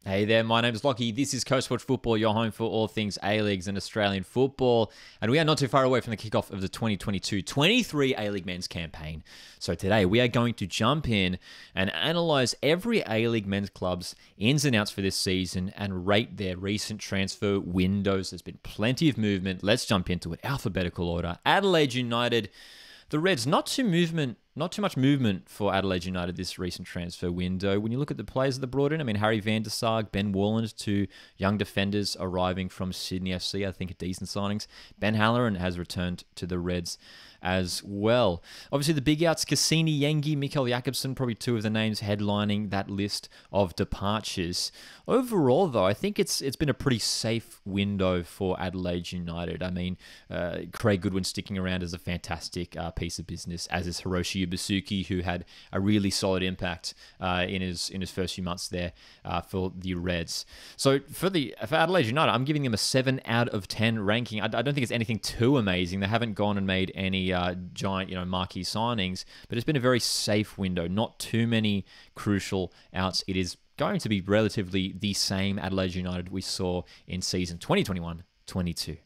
Hey there, my name is Lockie. This is Coast Watch Football, your home for all things A-Leagues and Australian football. And we are not too far away from the kickoff of the 2022-23 A-League men's campaign. So today we are going to jump in and analyse every A-League men's club's ins and outs for this season and rate their recent transfer windows. There's been plenty of movement. Let's jump into it. Alphabetical order. Adelaide United. The Reds, not too much movement for Adelaide United this recent transfer window. When you look at the players that they brought in, I mean, Harry van der Sarg, Ben Warland, two young defenders arriving from Sydney FC, I think are decent signings. Ben Halloran has returned to the Reds as well. Obviously, the big outs, Cassini, Yengi, Mikael Jakobsen, probably two of the names headlining that list of departures. Overall, though, I think it's been a pretty safe window for Adelaide United. I mean, Craig Goodwin sticking around as a fantastic piece of business, as is Hiroshi Basuki, who had a really solid impact in his first few months there for the Reds. So for Adelaide United, I'm giving them a 7 out of 10 ranking. I don't think it's anything too amazing. They haven't gone and made any giant, marquee signings, but it's been a very safe window. Not too many crucial outs. It is going to be relatively the same Adelaide United we saw in season 2021-22.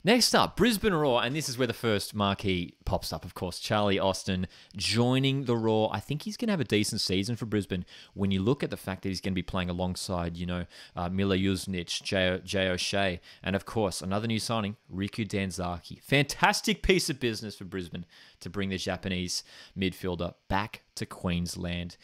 Next up, Brisbane Roar, and this is where the first marquee pops up, of course. Charlie Austin joining the Roar. I think he's going to have a decent season for Brisbane when you look at the fact that he's going to be playing alongside, Mila Jusnic, Jay O'Shea, and of course, another new signing, Riku Danzaki. Fantastic piece of business for Brisbane to bring the Japanese midfielder back to Queensland.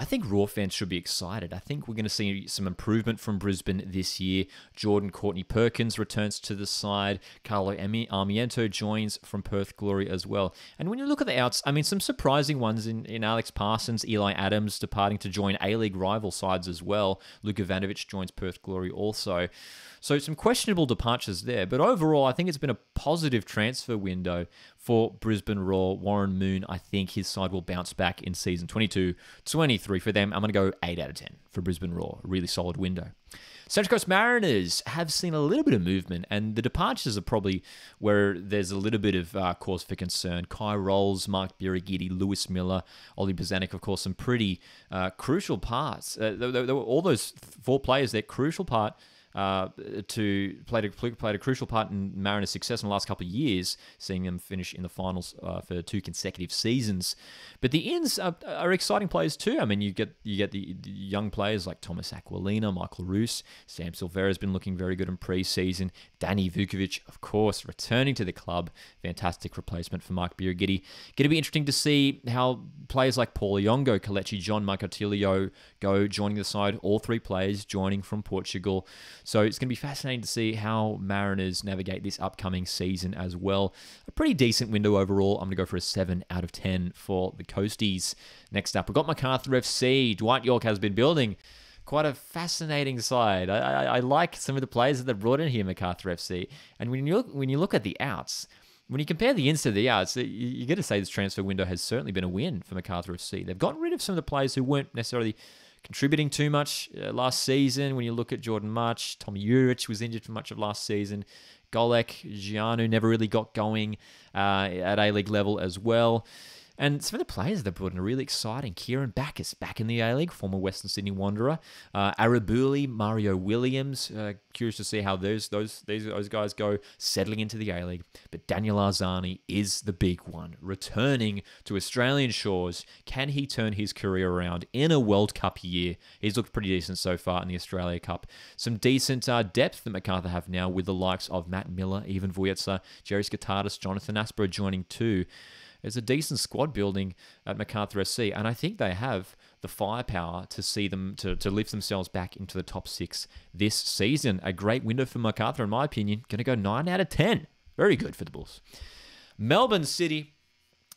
I think Raw fans should be excited. I think we're going to see some improvement from Brisbane this year. Jordan Courtney-Perkins returns to the side. Carlo Armiento joins from Perth Glory as well. And when you look at the outs, I mean, some surprising ones in Alex Parsons, Eli Adams departing to join A-League rival sides as well. Luka Ivanovic joins Perth Glory also. So some questionable departures there. But overall, I think it's been a positive transfer window for Brisbane Roar. Warren Moon, I think his side will bounce back in season 22-23 for them. I'm going to go 8 out of 10 for Brisbane Roar. A really solid window. Central Coast Mariners have seen a little bit of movement, and the departures are probably where there's a little bit of cause for concern. Kai Rolls, Mark Birigidi, Lewis Miller, Ollie Bozanic, of course, some pretty crucial parts. All those four players, they're crucial part played a crucial part in Mariners' success in the last couple of years, seeing them finish in the finals for 2 consecutive seasons. But the ins are exciting players too. I mean, you get the young players like Thomas Aquilina, Michael Roos, Sam Silvera has been looking very good in pre-season. Danny Vukovic, of course, returning to the club. Fantastic replacement for Mark Birigidi. Going to be interesting to see how players like Paul Iongo, Kelechi John, Macarthur go joining the side. All three players joining from Portugal. So it's going to be fascinating to see how Mariners navigate this upcoming season as well. A pretty decent window overall. I'm going to go for a 7 out of 10 for the Coasties. Next up, we've got Macarthur FC. Dwight York has been building quite a fascinating side. I like some of the players that they've brought in here, Macarthur FC. And when you look at the outs, when you compare the ins to the outs, you got to say this transfer window has certainly been a win for Macarthur FC. They've gotten rid of some of the players who weren't necessarily contributing too much last season. When you look at Jordan March, Tommy Urich was injured for much of last season. Golek, Gianu never really got going at A-League level as well. And some of the players they've brought in are really exciting. Kieran Backus back in the A-League, former Western Sydney Wanderer. Arabuli, Mario Williams. Curious to see how those guys go settling into the A-League. But Daniel Arzani is the big one. Returning to Australian shores. Can he turn his career around in a World Cup year? He's looked pretty decent so far in the Australia Cup. Some decent depth that Macarthur have now with the likes of Matt Miller, Ivan Vujetsa, Jerry Skatardis, Jonathan Aspero joining too. There's a decent squad building at Macarthur SC, and I think they have the firepower to see them to lift themselves back into the top 6 this season. A great window for Macarthur, in my opinion. Going to go 9 out of 10. Very good for the Bulls. Melbourne City.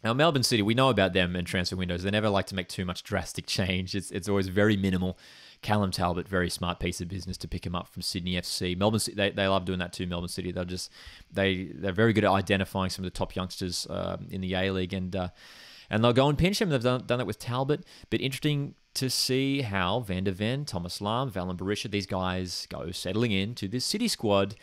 Now, Melbourne City, we know about them in transfer windows. They never like to make too much drastic change. It's always very minimal. Callum Talbot, very smart piece of business to pick him up from Sydney FC. Melbourne City, they love doing that too. Melbourne City, they're very good at identifying some of the top youngsters in the A-League, and they'll go and pinch them. They've done that with Talbot. But interesting to see how Van der Ven, Thomas Lam, Valen Berisha, these guys go settling into this City squad.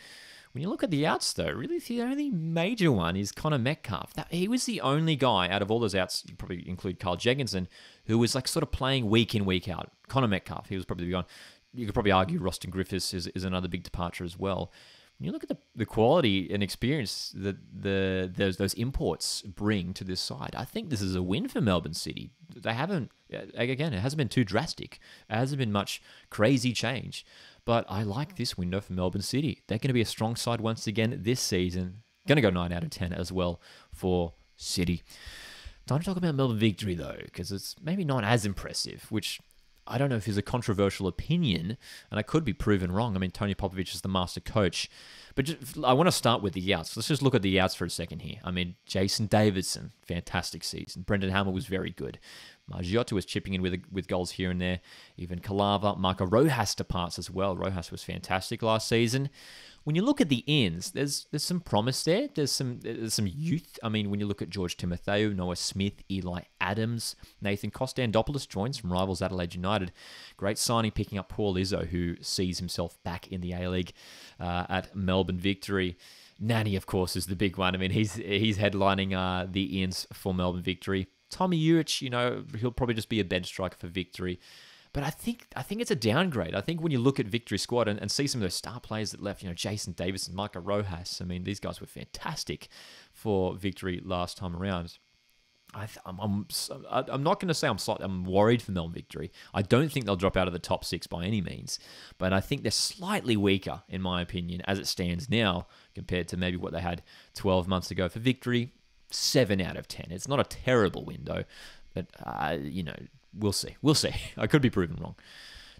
When you look at the outs, though, really the only major one is Connor Metcalf. He was the only guy out of all those outs, you probably include Carl Jenkinson, who was like sort of playing week in, week out. Connor Metcalf, he was probably the one. you could probably argue Roston Griffiths is another big departure as well. When you look at the quality and experience that those imports bring to this side, I think this is a win for Melbourne City. They haven't, again, it hasn't been too drastic. It hasn't been much crazy change. But I like this window for Melbourne City. They're going to be a strong side once again this season. Going to go 9 out of 10 as well for City. Time to talk about Melbourne Victory, though, because it's maybe not as impressive, which I don't know if is a controversial opinion, and I could be proven wrong. I mean, Tony Popovich is the master coach. But I want to start with the outs. Let's just look at the outs for a second here. I mean, Jason Davidson, fantastic season. Brendan Hammer was very good. Margiotta was chipping in with goals here and there. Even Kalava, Marco Rojas departs as well. Rojas was fantastic last season. When you look at the ins, there's some promise there. There's some youth. I mean, when you look at George Timotheo, Noah Smith, Eli Adams, Nathan Kostandopoulos joins from rivals Adelaide United. Great signing picking up Paul Izzo, who sees himself back in the A-League at Melbourne Victory. Nani, of course, is the big one. I mean, he's headlining the ins for Melbourne Victory. Tommy Urich, he'll probably just be a bench striker for Victory. But I think it's a downgrade. I think when you look at Victory squad and see some of those star players that left, Jason Davis and Micah Rojas, I mean, these guys were fantastic for Victory last time around. I'm not going to say I'm worried for Melbourne Victory. I don't think they'll drop out of the top 6 by any means, but I think they're slightly weaker, in my opinion, as it stands now, compared to maybe what they had 12 months ago. For Victory, 7 out of 10. It's not a terrible window, but, we'll see. We'll see. I could be proven wrong.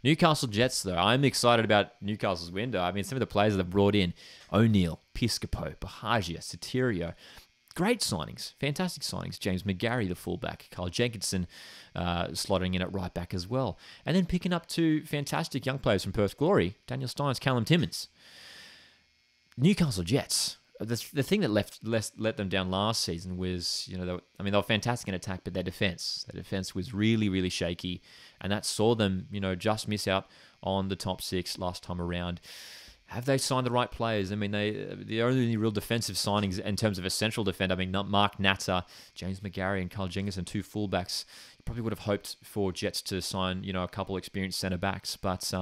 Newcastle Jets, though. I'm excited about Newcastle's window. I mean, some of the players that they've brought in, O'Neill, Piscopo, Bahagia, Soterio, great signings. Fantastic signings. James McGarry, the fullback. Carl Jenkinson slotting in at right back as well. And then picking up 2 fantastic young players from Perth Glory, Daniel Steins, Callum Timmins. Newcastle Jets. The thing that let them down last season was, they were fantastic in attack, but their defense was really, really shaky, and that saw them, just miss out on the top 6 last time around. Have they signed the right players? I mean, the only real defensive signings in terms of a central defender, I mean, Mark Natter, James McGarry, and Carl Jenkinson, 2 fullbacks. You probably would have hoped for Jets to sign, a couple experienced centre backs, but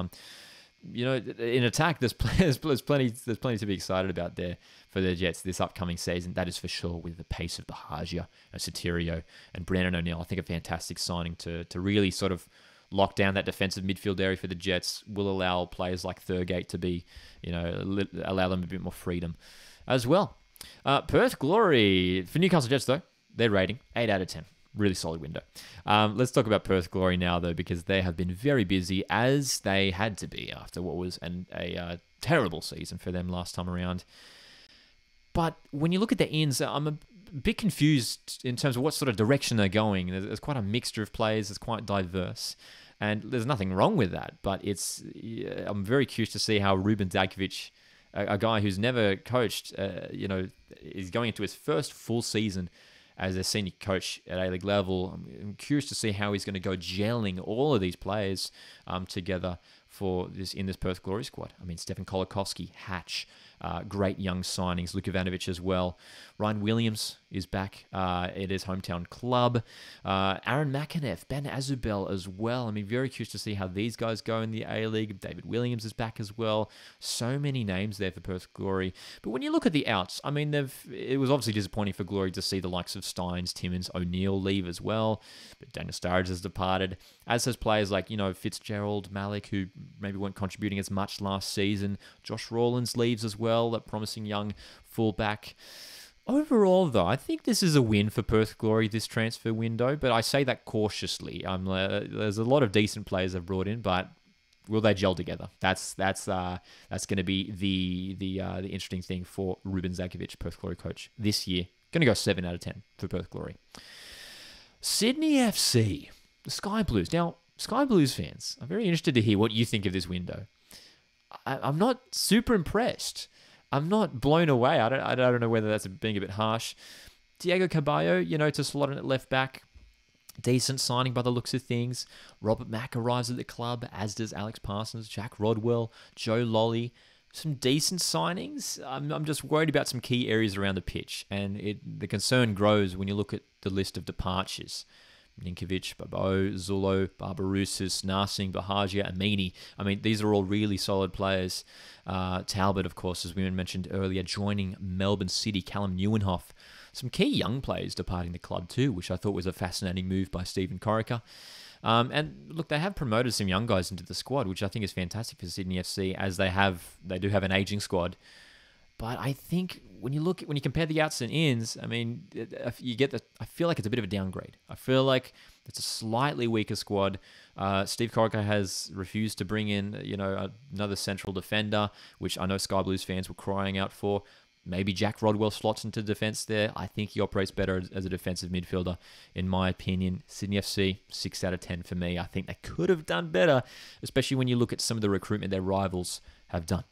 in attack, there's plenty to be excited about there for the Jets this upcoming season. That is for sure, with the pace of Bahagia, Soterio, and Brandon O'Neill. I think a fantastic signing to really sort of lock down that defensive midfield area for the Jets. Will allow players like Thurgate to be, allow them a bit more freedom as well. Perth Glory for Newcastle Jets, though, their rating 8 out of 10. Really solid window. Let's talk about Perth Glory now, though, because they have been very busy, as they had to be after what was a terrible season for them last time around. But when you look at the ins, I'm a bit confused in terms of what sort of direction they're going. There's quite a mixture of players. It's quite diverse. And there's nothing wrong with that. But I'm very curious to see how Ruben Dadkovic, a guy who's never coached, is going into his first full season as a senior coach at A-League level. I'm curious to see how he's going to go gelling all of these players together in this Perth Glory squad. I mean, Stefan Kolakowski, Hatch, great young signings. Luka Ivanovic as well. Ryan Williams is back at his hometown club. Aaron McInnes, Ben Azubel as well. I mean, very curious to see how these guys go in the A-League. David Williams is back as well. So many names there for Perth Glory. But when you look at the outs, I mean, it was obviously disappointing for Glory to see the likes of Steins, Timmins, O'Neill leave as well. But Daniel Sturridge has departed, as has players like, Fitzgerald, Malik, who maybe weren't contributing as much last season. Josh Rawlins leaves as well, that promising young fullback. Overall, though, I think this is a win for Perth Glory, this transfer window, but I say that cautiously. There's a lot of decent players they've brought in, but will they gel together? That's going to be the interesting thing for Ruben Zadkovic, Perth Glory coach, this year. Going to go 7 out of 10 for Perth Glory. Sydney FC, the Sky Blues. Now, Sky Blues fans, I'm very interested to hear what you think of this window. I'm not super impressed. I'm not blown away. I don't know whether that's being a bit harsh. Diego Caballo, to slot in at left back. Decent signing by the looks of things. Robert Mack arrives at the club, as does Alex Parsons, Jack Rodwell, Joe Lolly. Some decent signings. I'm just worried about some key areas around the pitch. And the concern grows when you look at the list of departures. Ninkovic, Babo, Zulo, Barbarousis, Narsing, Bahagia, Amini. I mean, these are all really solid players. Talbot, of course, as we mentioned earlier, joining Melbourne City. Callum Neuenhoff. Some key young players departing the club too, which I thought was a fascinating move by Stephen Corica. And look, they have promoted some young guys into the squad, which I think is fantastic for Sydney FC, as they do have an aging squad. But I think when you compare the outs and ins, I mean, I feel like it's a bit of a downgrade. I feel like it's a slightly weaker squad. Steve Corica has refused to bring in, another central defender, which I know Sky Blues fans were crying out for. Maybe Jack Rodwell slots into defence there. I think he operates better as a defensive midfielder, in my opinion. Sydney FC, 6 out of 10 for me. I think they could have done better, especially when you look at some of the recruitment their rivals have done.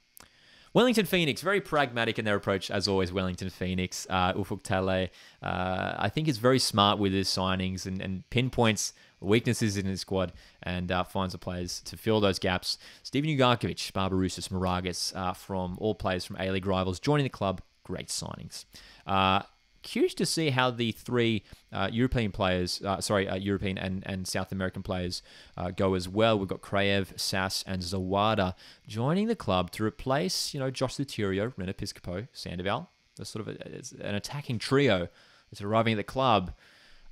Wellington Phoenix, very pragmatic in their approach, as always. Wellington Phoenix, Ufuk Talay, I think is very smart with his signings and pinpoints weaknesses in his squad and finds the players to fill those gaps. Steven Ugarkovic, Barbarousis, Moragas, from all players from A-League rivals, joining the club. Great signings. Curious to see how the three European players, European and South American players go as well. We've got Kraev, Sass, and Zawada joining the club to replace, Josh Luterio, Ren Episcopo, Sandoval. That's sort of an attacking trio that's arriving at the club.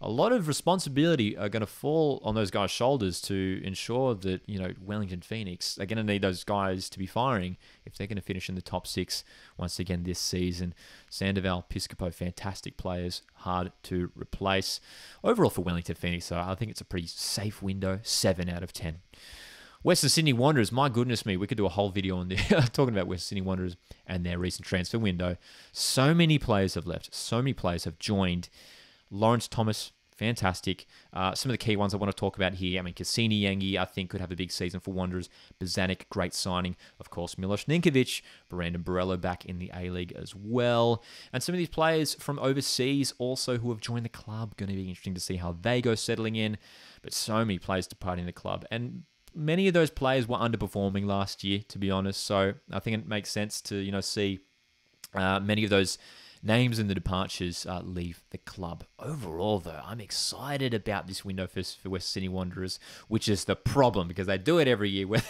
A lot of responsibility are going to fall on those guys' shoulders to ensure that, Wellington Phoenix are going to need those guys to be firing if they're going to finish in the top 6 once again this season. Sandoval, Piscopo, fantastic players, hard to replace. Overall for Wellington Phoenix, though, I think it's a pretty safe window, 7 out of 10. Western Sydney Wanderers, my goodness me, we could do a whole video on talking about Western Sydney Wanderers and their recent transfer window. So many players have left. So many players have joined. Lawrence Thomas, fantastic. Some of the key ones I want to talk about here. I mean, Cassini Yengi, I think, could have a big season for Wanderers. Bazanik, great signing. Of course, Milos Ninkovic, Brandon Borello back in the A-League as well. And some of these players from overseas also who have joined the club. Going to be interesting to see how they go settling in. But so many players departing the club. And many of those players were underperforming last year, to be honest. So I think it makes sense to, see many of those names and the departures leave the club. Overall, though, I'm excited about this window for West Sydney Wanderers, which is the problem because they do it every year where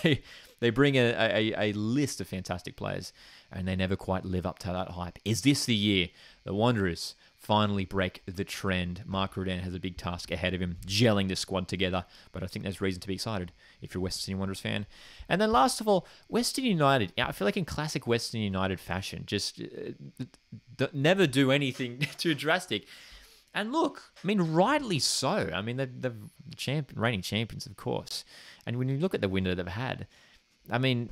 they bring a list of fantastic players and they never quite live up to that hype. Is this the year the Wanderers finally break the trend? Mark Rudan has a big task ahead of him, gelling the squad together, but I think there's reason to be excited if you're a West Sydney Wanderers fan. And then last of all, Western United. I feel like in classic Western United fashion, just never do anything too drastic. And look, I mean, rightly so. I mean, they're reigning champions, of course. And when you look at the window they've had, I mean,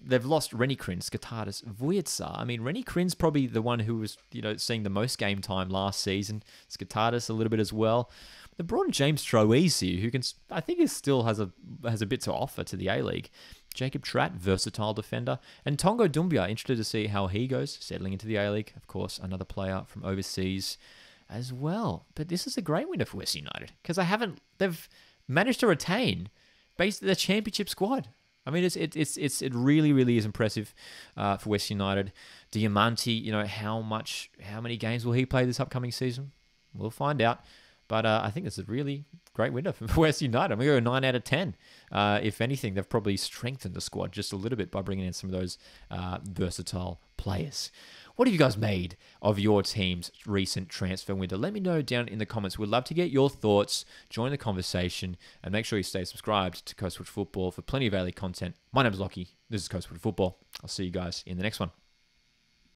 they've lost Rennie Krins, Skatardis, Vujica. I mean, Rennie Krins probably the one who was, seeing the most game time last season. Skatardis a little bit as well. They brought in James Troisi, who I think still has a bit to offer to the A-League. Jacob Tratt, versatile defender. And Tongo Doumbia, interested to see how he goes, settling into the A-League. Of course, another player from overseas as well. But this is a great window for West United because they've managed to retain basically their championship squad. I mean, it really, really is impressive for West United. Diamanti, how many games will he play this upcoming season? We'll find out. But I think it's a really great window for West United. I'm going to go 9 out of 10. If anything, they've probably strengthened the squad just a little bit by bringing in some of those versatile players. What have you guys made of your team's recent transfer window? Let me know down in the comments. We'd love to get your thoughts. Join the conversation and make sure you stay subscribed to Coastwood Football for plenty of A-League content. My name is Lockie. This is Coastwood Football. I'll see you guys in the next one.